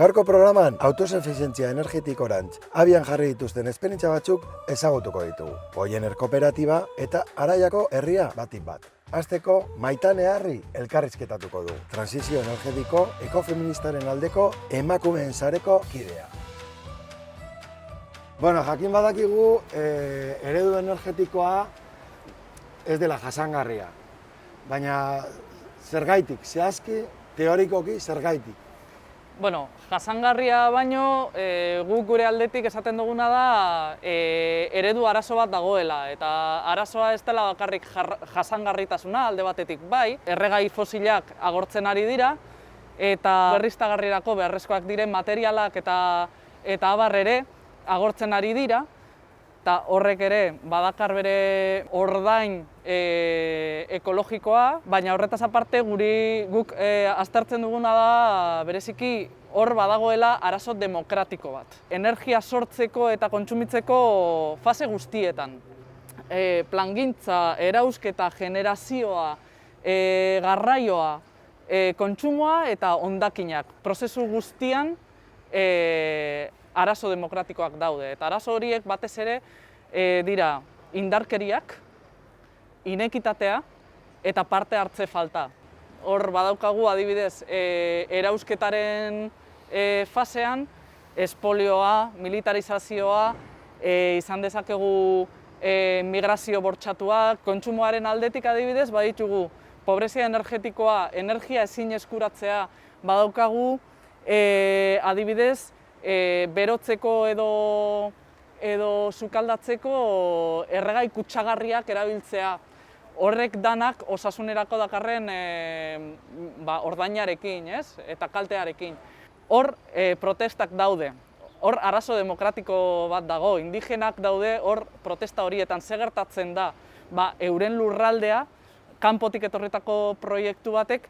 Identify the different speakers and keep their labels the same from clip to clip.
Speaker 1: Gaurko programan, autosufizientzia energetikorantz abian jarri dituzten esperientzia batzuk ezagutuko ditugu. Goiener kooperatiba eta Araiako herria batik bat. Hasteko, Maitane Harri elkarrizketatuko du. Transizio energetiko, ekofeministaren aldeko emakumeen sareko kidea. Bueno, jakin badakigu, eredu energetikoa ez dela jasangarria. Baina zergaitik, zehazki, teorikoki zergaitik.
Speaker 2: Bueno, jasangarria baino, guk gure aldetik esaten duguna da eredu arazo bat dagoela. Eta arazoa ez dela bakarrik jasangarritasuna alde batetik bai, erregai fosilak agortzen ari dira, eta berriztagarrirako beharrezkoak diren materialak eta abar ere agortzen ari dira, eta horrek ere badakar bere ordain ekologikoa, baina horretaz aparte guk aztertzen duguna da bereziki hor badagoela arazo demokratiko bat. Energia sortzeko eta kontsumitzeko fase guztietan. Plangintza, erausketa, generazioa, garraioa, kontsumoa eta hondakinak. Prozesu guztian arazo demokratikoak daude. Eta arazo horiek batez ere dira indarkeriak, inekitatea eta parte hartze falta. Hor badaukagu adibidez erausketaren fasean espolioa, militarizazioa, izan dezakegu migrazio bortxatuak, kontsumoaren aldetik adibidez baditugu pobrezia energetikoa, energia ezin eskuratzea, badaukagu adibidez berotzeko edo sukaldatzeko erregai kutsagarriak erabiltzea. Horrek danak osasunerako dakarren ordainarekin, eta kaltearekin. Hor protestak daude, hor arazo demokratiko bat dago, indigenak daude hor protesta horietan. Ze gertatzen da, euren lurraldea, kanpotik etorritako proiektu batek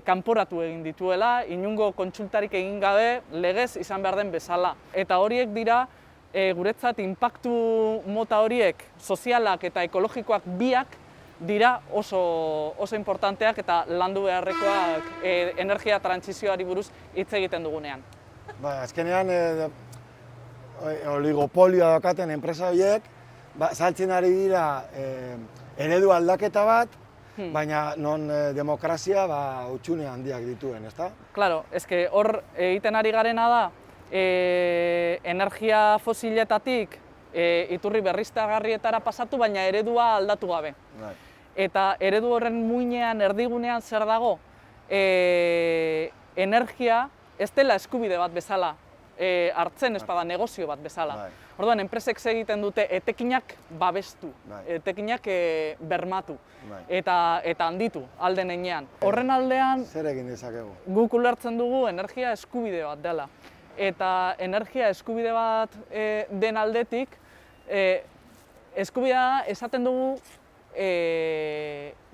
Speaker 2: kanporatu egin dituela, inongo kontsultarik egin gabe legez izan behar den bezala. Eta horiek dira, guretzat inpaktu mota horiek, sozialak eta ekologikoak biak, dira oso importanteak eta landu beharrekoak energia trantsizioari buruz hitz egiten dugunean.
Speaker 1: Azkenean, oligopolioa daukaten enpresa horiek, saltzen ari dira eredu aldaketa bat, baina non demokrazia hutsune handiak dituen, ezta?
Speaker 2: Claro, eske hor egiten ari garena da, energia fosiletatik iturri berriztagarrietara pasatu, baina eredua aldatu gabe. Eta eredu horren muinean, erdigunean zer dago? Energia ez dela eskubide bat bezala hartzen, ez bada negozio bat bezala. Orduan, enpresek egiten dute etekinak babestu, etekinak bermatu eta handitu alden heinean. Horren aldean,
Speaker 1: zer egin dezakegu?
Speaker 2: Guk ulertzen dugu energia eskubide bat dela. Eta energia eskubide bat den aldetik, eskubidea esaten dugu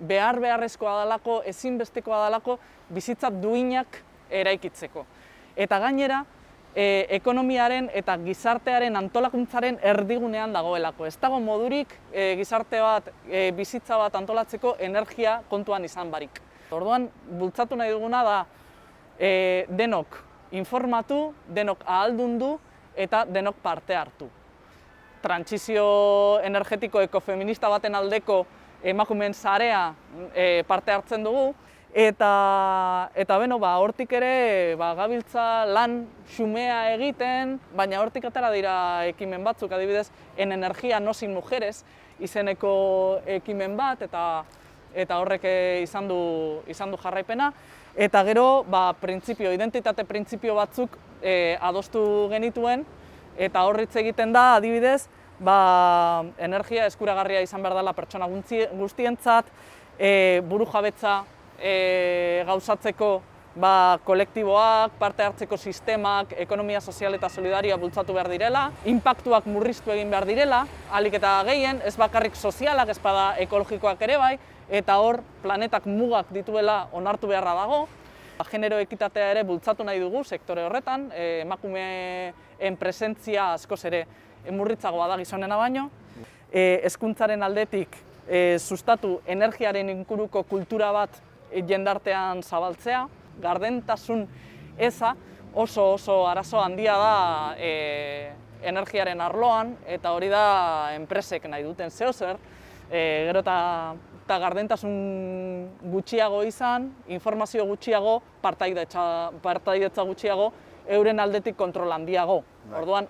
Speaker 2: beharrezkoa dalako, ezinbestekoa dalako bizitza duinak eraikitzeko. Eta gainera, ekonomiaren eta gizartearen antolakuntzaren erdigunean dagoelako. Ez dago modurik gizarte bat, bizitza bat antolatzeko energia kontuan izan barik. Orduan, bultzatu nahi duguna da denok informatu, denok ahaldundu eta denok parte hartu. Trantsizio energetiko ekofeminista baten aldeko emakumeen sarea parte hartzen dugu, eta hortik ere gabiltza lan xumea egiten, baina hortik atera dira ekimen batzuk, adibidez, En energia no sin mujeres izeneko ekimen bat, eta horrek izan du jarraipena. Eta gero, identitate printzipio batzuk adostu genituen, eta horritz egiten da, adibidez, energia eskuragarria izan behar dela pertsona guztientzat, burujabetza gauzatzeko kolektiboak, parte hartzeko sistemak, ekonomia sozial eta solidaria bultzatu behar direla, inpaktuak murriztu egin behar direla, ahalik eta gehien, ez bakarrik sozialak, ez bada ekologikoak ere bai, eta hor planetak mugak dituela onartu beharra dago. Genero ekitatea ere bultzatu nahi dugu sektore horretan, emakumeen presentzia askoz ere murritzagoa da gizonena baino. Hezkuntzaren aldetik sustatu energiaren inguruko kultura bat jendartean zabaltzea, gardentasun eza, oso arazo handia da energiaren arloan, eta hori da enpresek nahi duten zeozer, gero eta gardentasun gutxiago izan, informazio gutxiago, partaidetza gutxiago, euren aldetik kontrol handiago. Orduan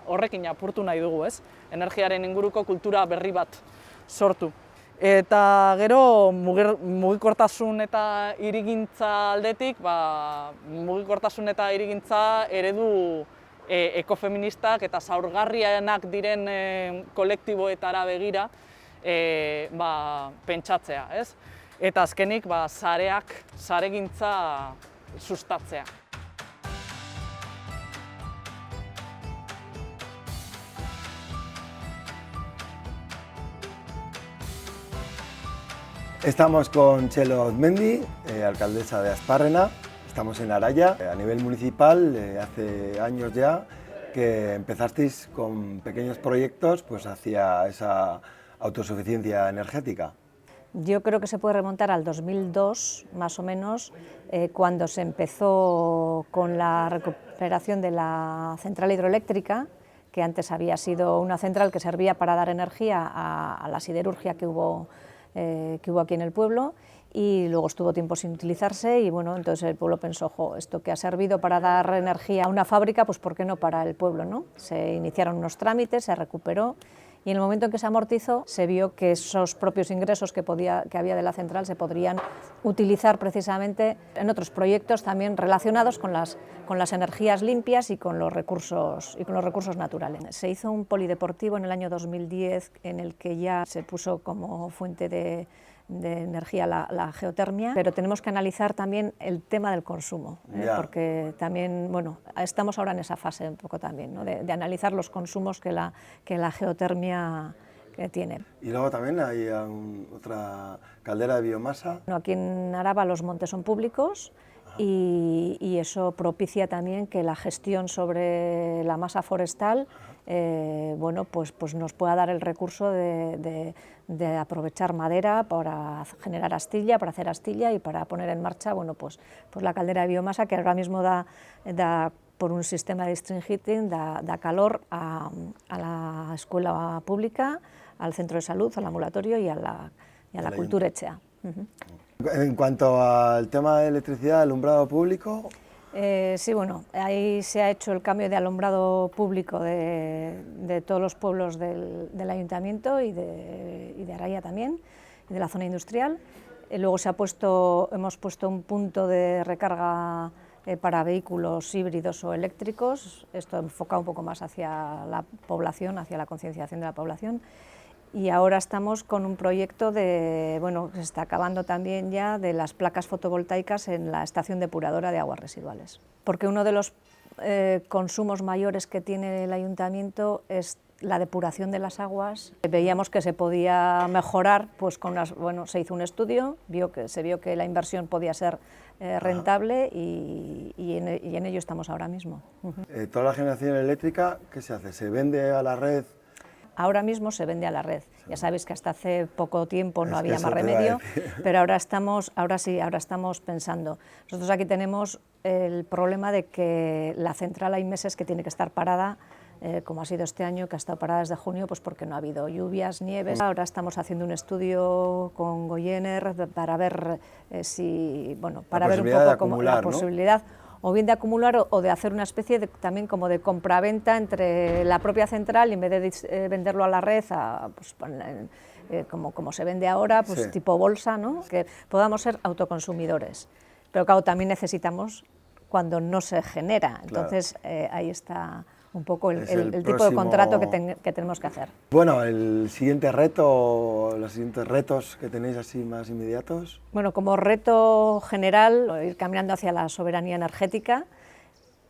Speaker 2: horrekin apurtu nahi dugu, ez? Energiaren inguruko kultura berri bat sortu. Eta gero mugikortasun eta hirigintza aldetik, mugikortasun eta hirigintza eredu ekofeministak eta zaurgarrienak diren kolektiboetara begira pentsatzea, ez? Eta azkenik saregintza sustatzea.
Speaker 1: Estamos con Txelo Otmendi, alcaldesa de Asparrena. Estamos en Araya. A nivel municipal, hace años ya que empezasteis con pequeños proyectos pues, hacia esa autosuficiencia energética.
Speaker 3: Yo creo que se puede remontar al 2002, más o menos, cuando se empezó con la recuperación de la central hidroeléctrica, que antes había sido una central que servía para dar energía a la siderurgia que hubo aquí en el pueblo, y luego estuvo tiempo sin utilizarse y bueno, entonces el pueblo pensó, ojo, esto que ha servido para dar energía a una fábrica, pues ¿por qué no para el pueblo, no? Se iniciaron unos trámites, se recuperó y en el momento en que se amortizó se vio que esos propios ingresos que había de la central se podrían utilizar precisamente en otros proyectos también relacionados con las energías limpias y con los recursos naturales. Se hizo un polideportivo en el año 2010 en el que ya se puso como fuente de energía la geotermia, pero tenemos que analizar también el tema del consumo, porque también, bueno, estamos ahora en esa fase un poco también, ¿no? de analizar los consumos que la geotermia tiene.
Speaker 1: Y luego también hay otra caldera de biomasa.
Speaker 3: Bueno, aquí en Araba los montes son públicos y eso propicia también que la gestión sobre la masa forestal bueno, pues nos pueda dar el recurso de aprovechar madera para generar astilla, para hacer astilla y para poner en marcha bueno, pues la caldera de biomasa que ahora mismo da por un sistema de string heating, da calor a la escuela pública, al centro de salud, al ambulatorio y a la cultura etxea.
Speaker 1: En cuanto al tema de electricidad, alumbrado público...
Speaker 3: Sí, bueno, ahí se ha hecho el cambio de alumbrado público de todos los pueblos del ayuntamiento y de Araya también, y de la zona industrial. Luego hemos puesto un punto de recarga para vehículos híbridos o eléctricos, esto enfocado un poco más hacia la población, hacia la concienciación de la población. Y ahora estamos con un proyecto bueno, que se está acabando también ya, de las placas fotovoltaicas en la estación depuradora de aguas residuales. Porque uno de los consumos mayores que tiene el ayuntamiento es la depuración de las aguas. Veíamos que se podía mejorar, pues bueno, se hizo un estudio, se vio que la inversión podía ser rentable y en ello estamos ahora mismo.
Speaker 1: Toda la generación eléctrica, ¿qué se hace? ¿Se vende a la red?
Speaker 3: Ahora mismo se vende a la red. Ya sabéis que hasta hace poco tiempo no había más remedio, pero ahora estamos pensando. Nosotros aquí tenemos el problema de que la central hay meses que tiene que estar parada, como ha sido este año, que ha estado parada desde junio, pues porque no ha habido lluvias, nieves. Ahora estamos haciendo un estudio con Goyener para ver para ver un poco cómo la posibilidad, o bien de acumular o de hacer una especie también como de compraventa entre la propia central y en vez de venderlo a la red, como se vende ahora, pues sí, tipo bolsa, ¿no? Que podamos ser autoconsumidores. Pero claro, también necesitamos cuando no se genera, entonces ahí está un poco el tipo de contrato que tenemos que hacer.
Speaker 1: Bueno, el siguiente reto, los siguientes retos que tenéis así más inmediatos.
Speaker 3: Bueno, como reto general, ir caminando hacia la soberanía energética,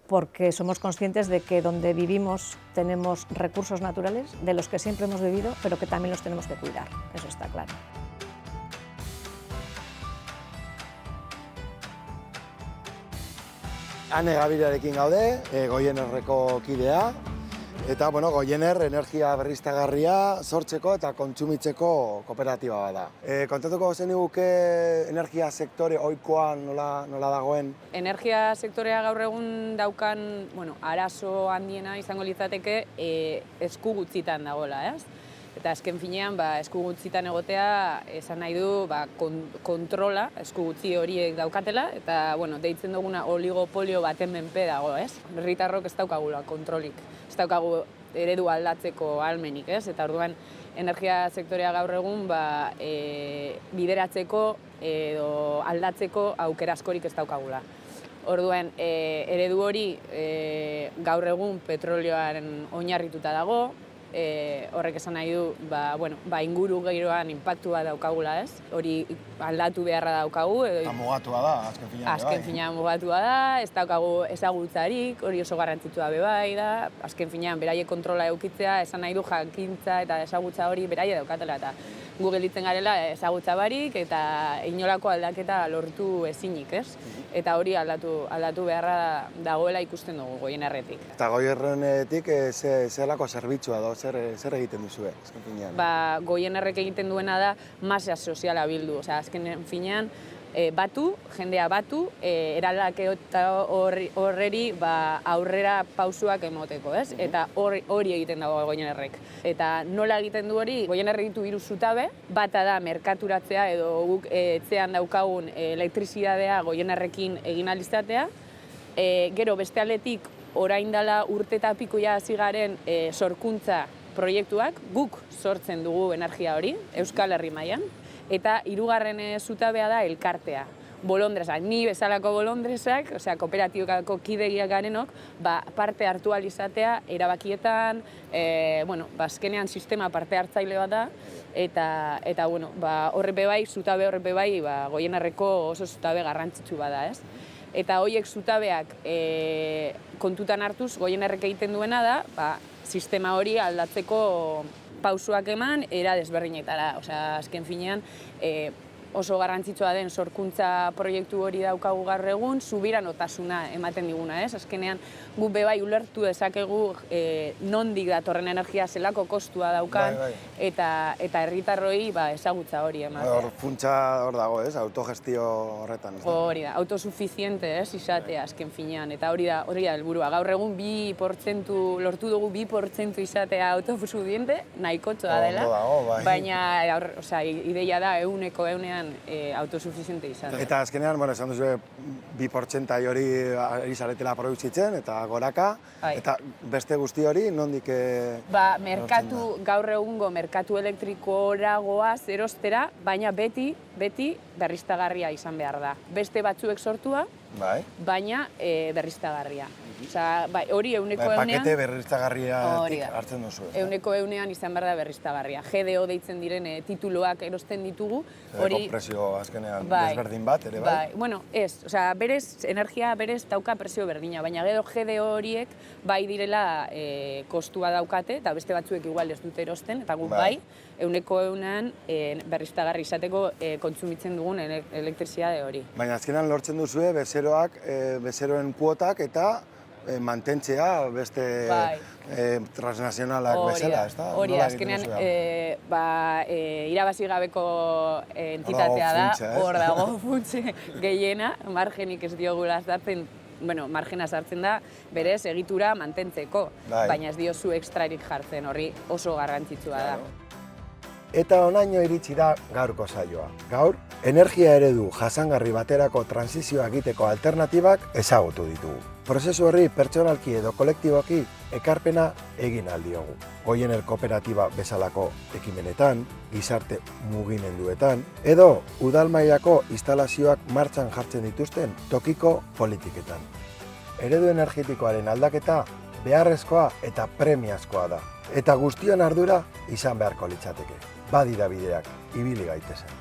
Speaker 3: porque somos conscientes de que donde vivimos tenemos recursos naturales, de los que siempre hemos vivido, pero que también los tenemos que cuidar, eso está claro.
Speaker 1: Ane Gabilarekin gaude, Goienerreko kidea. Eta, bueno, Goiener energia berriztagarria sortzeko eta kontsumitzeko kooperatiba bat da. Kontatuko zeniguke energia sektore ohikoan nola dagoen?
Speaker 4: Energia sektorea gaur egun daukan, arazo handiena izango litzateke esku gutxitan dagoela, ez? Eta azken finean, esku gutxitan egotea esan nahi du kontrola, esku gutxi horiek daukatela, eta deitzen duguna oligopolio baten menpe dago, ez? Herritarrok ez daukagula kontrolik, ez daukagu eredu aldatzeko ahalmenik, ez? Eta orduan, energia sektorea gaur egun bideratzeko edo aldatzeko aukera askorik ez daukagula. Orduan, eredu hori gaur egun petrolioaren oinarrituta dago, horrek esan nahi du, inguru giroan inpaktu bat daukagula, ez? Hori aldatu beharra daukagu.
Speaker 1: Eta mugatua da, azken finean.
Speaker 4: Azken finean mugatua da, ez daukagu ezagutzarik, hori oso garrantzitsua bebai da. Azken finean, beraiek kontrola edukitzea, esan nahi du jakintza eta ezagutza hori beraiek daukatela. Eta gu gelditzen garela ezagutza barik eta inolako aldaketa lortu ezinik, ez? Eta hori aldatu beharra dagoela ikusten dugu Goienerretik.
Speaker 1: Eta Goienerretik zelako zerbitzua da, zer egiten duzue, azken finean?
Speaker 4: Goienerrek egiten duena da masa soziala bildu, azken finean jendea batu, eraldaketa horreri aurrera pausuak emoteko, ez? Eta hori egiten dago Goienerrek. Eta nola egiten du hori, Goienerrek ditu 3 zutabe, bata da merkaturatzea edo guk etxean daukagun elektrizitatea Goienerrekin egin ahal izatea. Gero beste aldetik orain dela urte eta piko hasi garen sorkuntza proiektuak, guk sortzen dugu energia hori, Euskal Herri mailan. Eta 3. zutabea da elkartea. Bolondresak, ni bezalako bolondresak, kooperatiboko kidegiak garenok, parte hartu ahal izatea erabakietan, azkenean sistema parte hartzaile bat da, eta horrepe bai, zutabe horrepe bai, Goienerreko oso zutabe garrantzitsu bada, ez? Eta horiek zutabeak kontutan hartuz, Goienerrek egiten duena da, sistema hori aldatzeko pausuak eman, era desberdinetara. Azken finean, oso garrantzitsua den sorkuntza proiektu hori daukagu gaur egun, subiranotasuna ematen diguna, ez? Azkenean, guk bebai ulertu dezakegu nondik datorren energia zelako kostua daukan, eta herritarroi ezagutza hori ematea.
Speaker 1: Hor funtsa hor dago, ez? Autogestio horretan, ez?
Speaker 4: Hori da, autosuficiente, ez? Izatea azken finean, eta hori da helburua. Gaur egun 2% lortu dugu 2% izatea autosuficiente, nahikotxoa dela, baina ideia da 100% autosuficiente izatea.
Speaker 1: Eta azkenean, esan duzu 2% hori ari zaretela produzitzen, eta goraka, eta beste guzti hori nondik...
Speaker 4: Gaur egungo merkatu elektrikora goaz erostera, baina beti berriztagarria izan behar da. Beste batzuek sortua, baina berriztagarria. Hori 100%...
Speaker 1: Pakete berriztagarriatik hartzen duzu.
Speaker 4: 100% izan behar da berriztagarria. GDO deitzen diren tituluak erosten ditugu.
Speaker 1: Presio azkenean desberdin bat, ere bai?
Speaker 4: Ez, energia berez dauka presio berdina, baina gero GDO horiek bai direla kostua daukate, eta beste batzuek igual ez dute erosten, eta guk bai, 100% berriztagarri izateko kontsumitzen dugun elektrizitate hori.
Speaker 1: Baina azkenean lortzen duzue bezeroen kuotak eta mantentzea beste transnazionalak bezala, ez da?
Speaker 4: Hori, azkenean irabazi gabeko entitatea da, hor dago funtse gehiena, margenik ez diogula sartzen, margena sartzen da, berez egitura mantentzeko, baina ez diozu ekstrarik jartzen, hori oso garrantzitsua da.
Speaker 1: Eta honaino iritsi da gaurko saioa. Gaur, energia eredu jasangarri baterako transizioa egiteko alternatibak ezagutu ditugu. Prozesu horri pertsonalki edo kolektiboki ekarpena egin aldiogu. Goiener kooperatiba bezalako ekimenetan, gizarte mugimenduetan, edo udalmailako instalazioak martxan jartzen dituzten tokiko politiketan. Eredu energetikoaren aldaketa beharrezkoa eta premiazkoa da. Eta guztion ardura izan beharko litzateke. Badira bideak, ibili gaitezen.